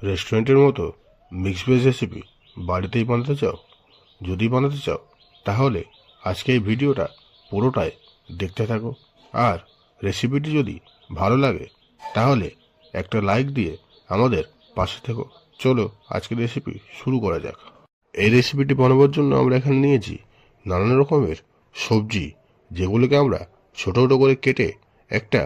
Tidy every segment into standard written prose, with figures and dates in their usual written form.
রেস্টুরেন্টের মতো mix veg recipe বাড়িতেই বানাতে চাও? যদি বানাতে চাও তাহলে আজকে এই ভিডিওটা পুরোটাই দেখতে থাকো। আর রেসিপিটি যদি ভালো লাগে তাহলে একটা লাইক দিয়ে আমাদের পাশে থেকো। চলো আজকের রেসিপি শুরু করা যাক। এই রেসিপিটি বানাবার জন্য আমরা এখানে নিয়েছি নানান রকমের সবজি, যেগুলোকে আমরা ছোট ছোট করে কেটে একটা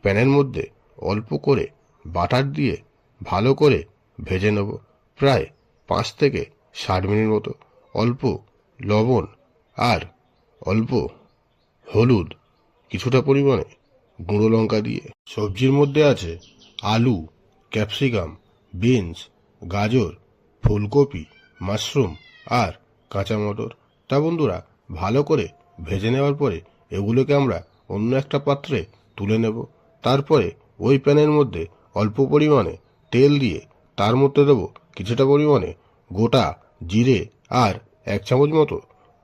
প্যানের মধ্যে অল্প করে বাটার দিয়ে ভালো করে ভেজে নেব, প্রায় 5 থেকে 7 মিনিট মতো। অল্প লবণ আর অল্প হলুদ, কিছুটা পরিমাণে গুঁড়ো লঙ্কা দিয়ে। সবজির মধ্যে আছে আলু, ক্যাপসিকাম, বিনস, গাজর, ফুলকপি, মাশরুম আর কাঁচা মটর। তা বন্ধুরা, ভালো করে ভেজে নেওয়ার পরে এগুলোকে আমরা অন্য একটা পাত্রে তুলে নেব। তারপরে ওই প্যানের মধ্যে অল্প পরিমাণে তেল দিয়ে তার মধ্যে দেবো কিছুটা পরিমাণে গোটা জিরে আর 1 চামচ মতো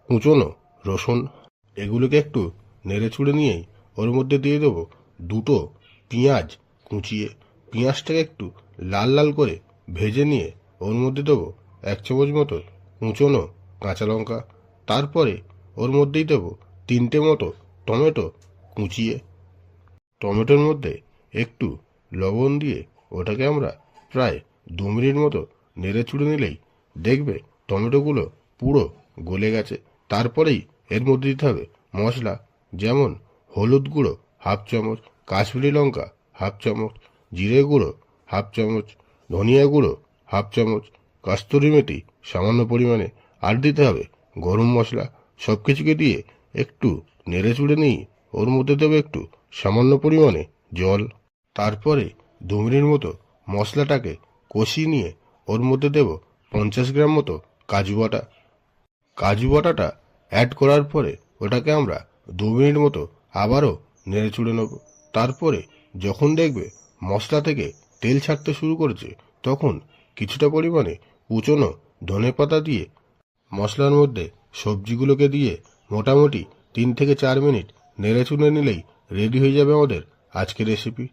কুচনো রসুন। এগুলোকে একটু নেড়ে চুড়ে নিয়েই ওর মধ্যে দিয়ে দেবো 2টো পেঁয়াজ কুচিয়ে। পেঁয়াজটাকে একটু লাল লাল করে ভেজে নিয়ে ওর মধ্যে দেবো 1 চামচ মতো কুচনো কাঁচা লঙ্কা। তারপরে ওর মধ্যেই দেবো 3টে মতো টমেটো কুচিয়ে। টমেটোর মধ্যে একটু লবণ দিয়ে ওটাকে আমরা প্রায় 2 মিনিট মতো নেড়ে চুড়ে নিলেই দেখবে টমেটোগুলো পুরো গলে গেছে। তারপরেই এর মধ্যে দিতে হবে মশলা, যেমন হলুদ গুঁড়ো 1/2 চামচ, কাশ্মীরি লঙ্কা 1/2 চামচ, জিরে গুঁড়ো 1/2 চামচ, ধনিয়া গুঁড়ো 1/2 চামচ, কস্তুরি মেথি সামান্য পরিমাণে, আর দিতে হবে গরম মশলা। সব কিছুকে দিয়ে একটু নেড়ে চুড়ে নিয়ে ওর মধ্যে দেবো একটু সামান্য পরিমাণে জল। তারপরে 2 মিনিট মতো মশলাটাকে কষিয়ে নিয়ে ওর মধ্যে দেব 50 গ্রাম মতো কাজু বাটা। কাজু বাটাটা অ্যাড করার পরে ওটাকে আমরা 2 মিনিট মতো আবারও নেড়ে চুড়ে নেব। তারপরে যখন দেখবে মশলা থেকে তেল ছাড়তে শুরু করেছে, তখন কিছুটা পরিমাণে কুচনো ধনেপাতা দিয়ে মশলার মধ্যে সবজিগুলোকে দিয়ে মোটামুটি 3 থেকে 4 মিনিট নেড়ে চুড়ে নিলেই রেডি হয়ে যাবে আমাদের আজকের রেসিপি।